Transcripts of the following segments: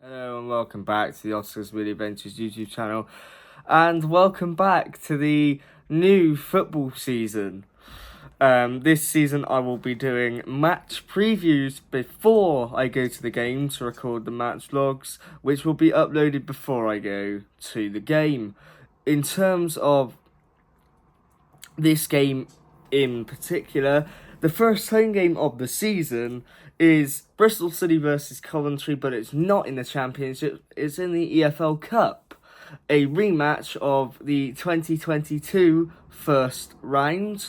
Hello and welcome back to the Oscars Really Adventures YouTube channel, and welcome back to the new football season. This season I will be doing match previews before I go to the game to record the match vlogs, which will be uploaded before I go to the game. In terms of this game in particular, the first home game of the season is Bristol City versus Coventry, but it's not in the Championship, it's in the EFL Cup, a rematch of the 2022 first round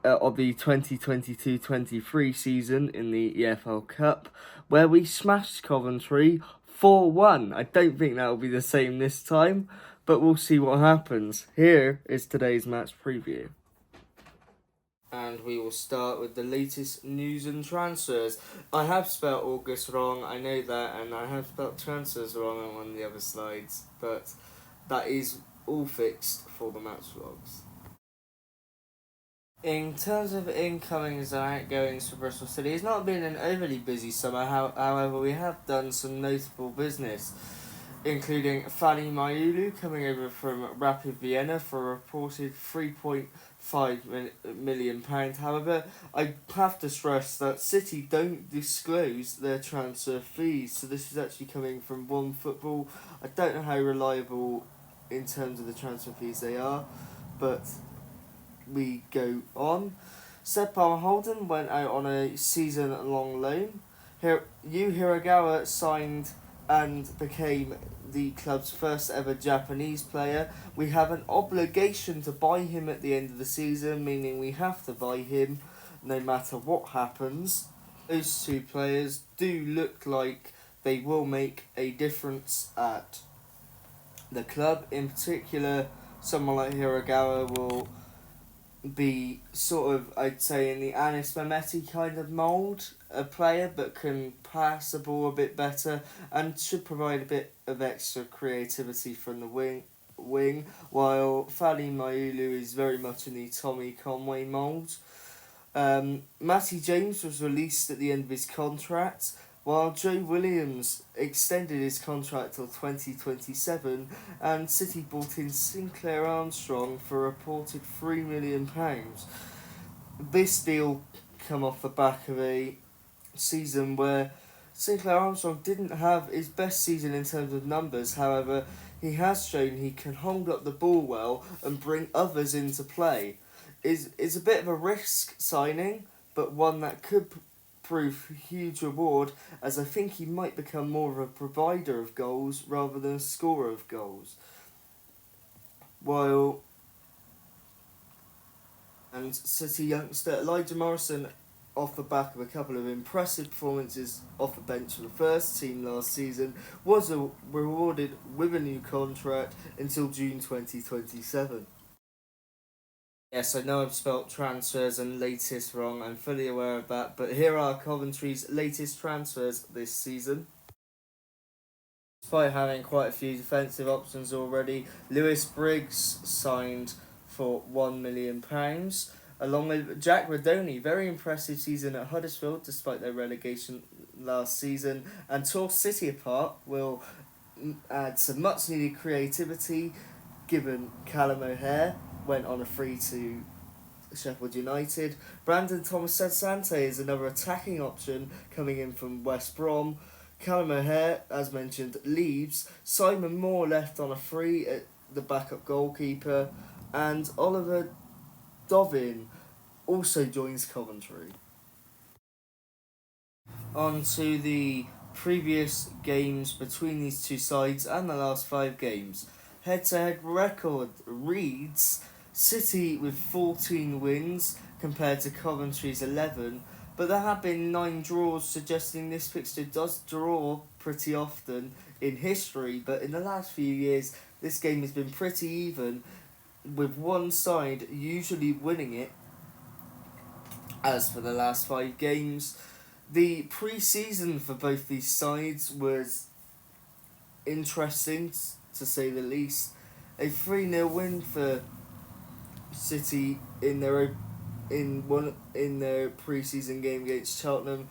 of the 2022-23 season in the EFL Cup, where we smashed Coventry 4-1. I don't think that will be the same this time, but we'll see what happens. Here is today's match preview. And we will start with the latest news and transfers. I have spelled August wrong, I know that, and I have spelled transfers wrong on one of the other slides, but that is all fixed for the match vlogs. In terms of incomings and outgoings for Bristol City, it's not been an overly busy summer, however we have done some notable business, including Fali Mayulu coming over from Rapid Vienna for a reported £3.5 million. However, I have to stress that City don't disclose their transfer fees, so this is actually coming from One Football. I don't know how reliable in terms of the transfer fees they are, but we go on. Seb Holden went out on a season-long loan. Yu Hiragawa signed and became the club's first ever Japanese player. We have an obligation to buy him at the end of the season, meaning we have to buy him no matter what happens. Those two players do look like they will make a difference at the club. In particular, someone like Hiragawa will be sort of, I'd say, in the Anis Mehmeti kind of mould, a player but can pass the ball a bit better and should provide a bit of extra creativity from the wing, while Fali Mayulu is very much in the Tommy Conway mould. Matty James was released at the end of his contract, while Joe Williams extended his contract till 2027, and City bought in Sinclair Armstrong for a reported £3 million. This deal come off the back of a season where Sinclair Armstrong didn't have his best season in terms of numbers. However, he has shown he can hold up the ball well and bring others into play. Is a bit of a risk signing, but one that could prove huge reward, as I think he might become more of a provider of goals rather than a scorer of goals. And City youngster Elijah Morrison, off the back of a couple of impressive performances off the bench for the first team last season, was rewarded with a new contract until June 2027. Yes, I know I've spelt transfers and latest wrong, I'm fully aware of that, but here are Coventry's latest transfers this season. Despite having quite a few defensive options already, Lewis Briggs signed for £1 million, along with Jack Radoni, very impressive season at Huddersfield despite their relegation last season, and tore City apart will add some much needed creativity given Callum O'Hare went on a free to Sheffield United. Brandon Thomas-Sante is another attacking option coming in from West Brom. Callum O'Hare, as mentioned, leaves. Simon Moore left on a free at the backup goalkeeper. And Oliver Dovin also joins Coventry. On to the previous games between these two sides and the last 5 games. Head-to-head record reads City with 14 wins compared to Coventry's 11, but there have been 9 draws, suggesting this fixture does draw pretty often in history, but in the last few years this game has been pretty even, with one side usually winning it. As for the last 5 games, the pre-season for both these sides was interesting, to say the least. A 3-0 win for City in their pre-season game against Cheltenham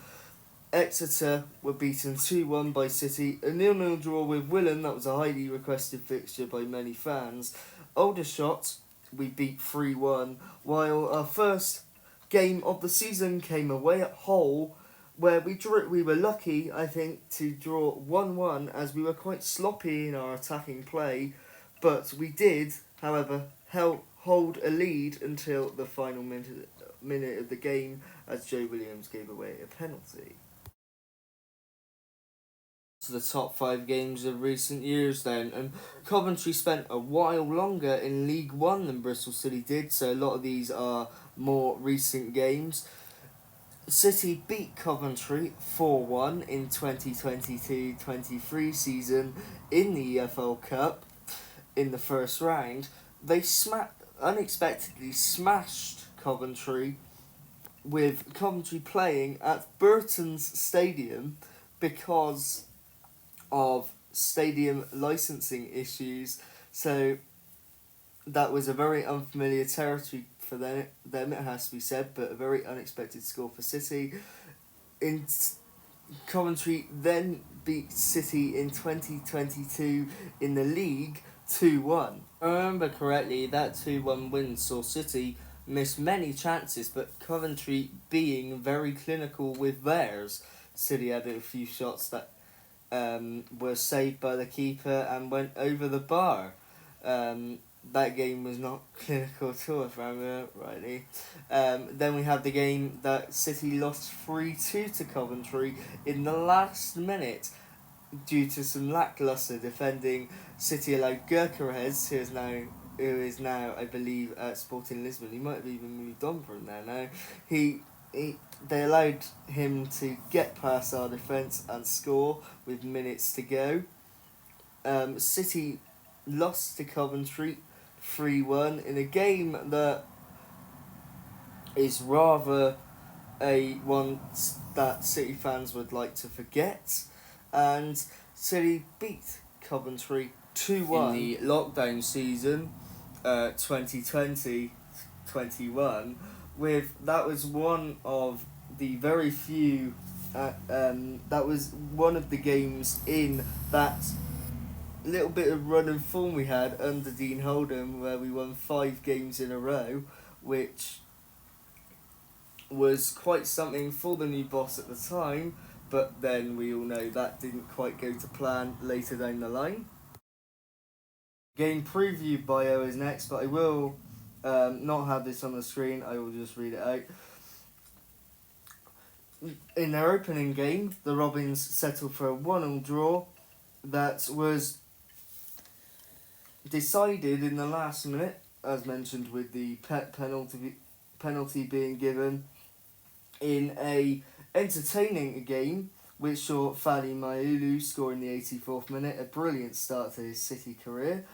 Exeter were beaten 2-1 by City. A 0-0 draw with Willen, that was a highly requested fixture by many fans. Aldershot, we beat 3-1, while our first game of the season came away at Hull, where we were lucky, I think, to draw 1-1 as we were quite sloppy in our attacking play, but we did, however, hold a lead until the final minute of the game as Joe Williams gave away a penalty. To the top 5 games of recent years then, and Coventry spent a while longer in League One than Bristol City did, so a lot of these are more recent games. City beat Coventry 4-1 in 2022-23 season in the EFL Cup in the first round. They unexpectedly smashed Coventry, with Coventry playing at Burton's Stadium because of stadium licensing issues, so that was a very unfamiliar territory for them, it has to be said, but a very unexpected score for City. Coventry then beat City in 2022 in the league 2-1. If I remember correctly, that 2-1 win saw City miss many chances, but Coventry being very clinical with theirs. City had a few shots that were saved by the keeper and went over the bar. That game was not clinical at all, if I remember rightly. Then we have the game that City lost 3-2 to Coventry in the last minute due to some lacklustre defending. City allowed Gyökeres, who is now, I believe, at Sporting Lisbon. He might have even moved on from there now. They allowed him to get past our defence and score with minutes to go. City lost to Coventry 3-1 in a game that is rather a one that City fans would like to forget, and City beat Coventry 2-1 in the lockdown season 2020-21. That was one of the very few that was one of the games in that little bit of run and form we had under Dean Holdham, where we won 5 games in a row, which was quite something for the new boss at the time, but then we all know that didn't quite go to plan later down the line. Game preview bio is next, but I will not have this on the screen, I will just read it out. In their opening game, the Robins settled for a 1-1 draw that was decided in the last minute, as mentioned, with the penalty being given in a entertaining game which saw Fadi Mayulu score in the 84th minute, a brilliant start to his City career.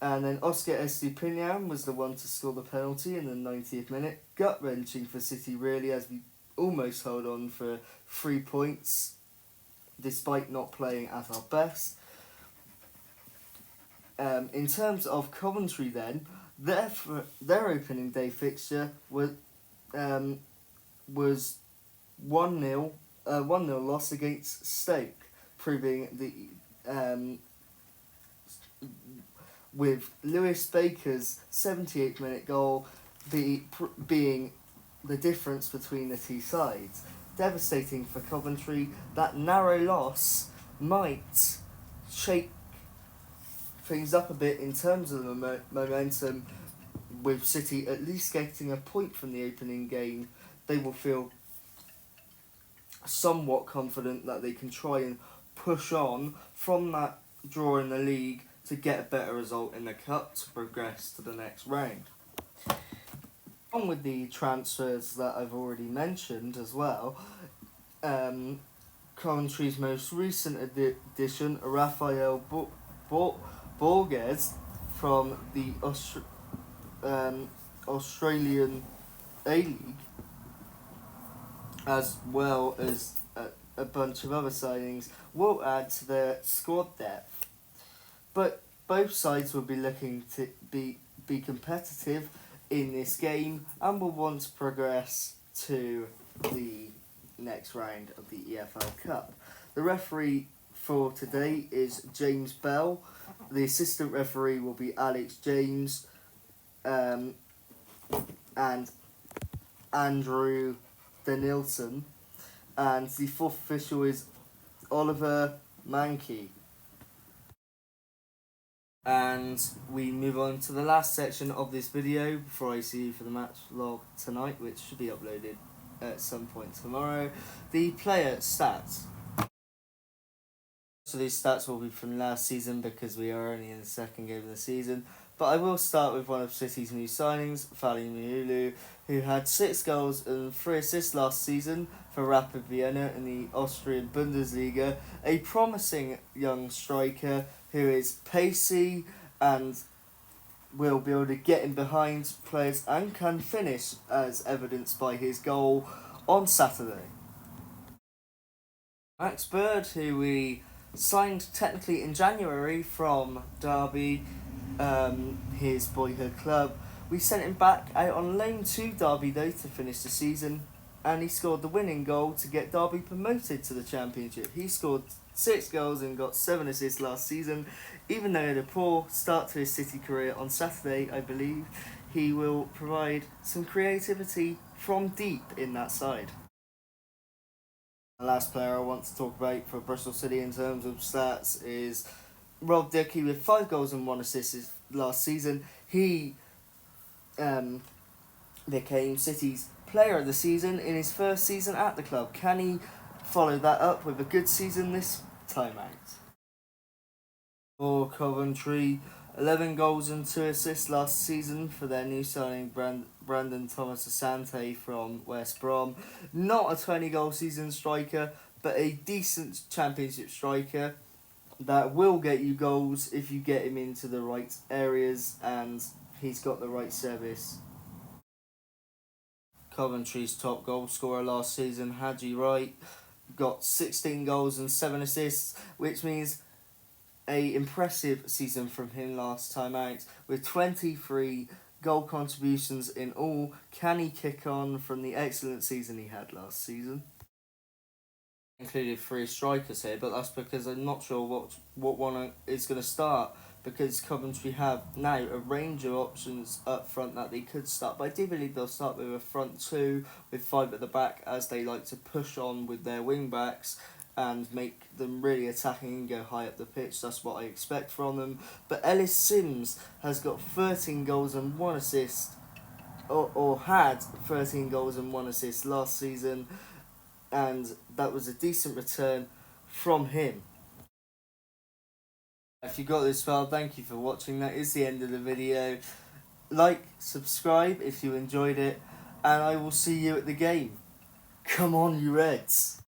And then Oscar Estupinian was the one to score the penalty in the 90th minute. Gut-wrenching for City, really, as we almost hold on for 3 points, despite not playing at our best. In terms of Coventry then, their opening day fixture was 1-0 loss against Stoke, proving with Lewis Baker's 78th minute goal being the difference between the two sides. Devastating for Coventry, that narrow loss might shake things up a bit in terms of the momentum, with City at least getting a point from the opening game. They will feel somewhat confident that they can try and push on from that draw in the league to get a better result in the cup to progress to the next round. On with the transfers that I've already mentioned as well, Coventry's most recent addition, Rafael Borges from the Australian A-League, as well as a bunch of other signings, will add to their squad depth. But both sides will be looking to be competitive in this game and will want to progress to the next next round of the EFL Cup. The referee for today is James Bell. The assistant referee will be Alex James and Andrew Denilson. And the fourth official is Oliver Mankey. And we move on to the last section of this video before I see you for the match log tonight, which should be uploaded at some point tomorrow. The player stats. So these stats will be from last season because we are only in the second game of the season. But I will start with one of City's new signings, Fali Miulu, who had 6 goals and 3 assists last season for Rapid Vienna in the Austrian Bundesliga. A promising young striker who is pacey and will be able to get in behind players and can finish, as evidenced by his goal on Saturday. Max Bird, who we signed technically in January from Derby, his boyhood club. We sent him back out on loan to Derby though to finish the season, and he scored the winning goal to get Derby promoted to the Championship. He scored 6 goals and got 7 assists last season. Even though he had a poor start to his City career on Saturday, I believe he will provide some creativity from deep in that side. The last player I want to talk about for Bristol City in terms of stats is Rob Dickie with 5 goals and 1 assist last season. He became City's player of the season in his first season at the club. Can he follow that up with a good season this time out? For Coventry, 11 goals and 2 assists last season for their new signing Brandon Thomas Asante from West Brom. Not a 20-goal season striker, but a decent Championship striker that will get you goals if you get him into the right areas and he's got the right service. Coventry's top goal scorer last season, Haji Wright, got 16 goals and 7 assists, which means a impressive season from him last time out with 23 goal contributions in all. Can he kick on from the excellent season he had last season? Included 3 strikers here, but that's because I'm not sure what one is going to start, because Coventry have now a range of options up front that they could start, but I do believe they'll start with a front 2 with 5 at the back, as they like to push on with their wing backs and make them really attacking and go high up the pitch. That's what I expect from them. But Ellis Sims has got 13 goals and 1 assist, or had 13 goals and 1 assist last season, and that was a decent return from him. If you got this far, thank you for watching. That is the end of the video. Like, subscribe if you enjoyed it, and I will see you at the game. Come on, you Reds!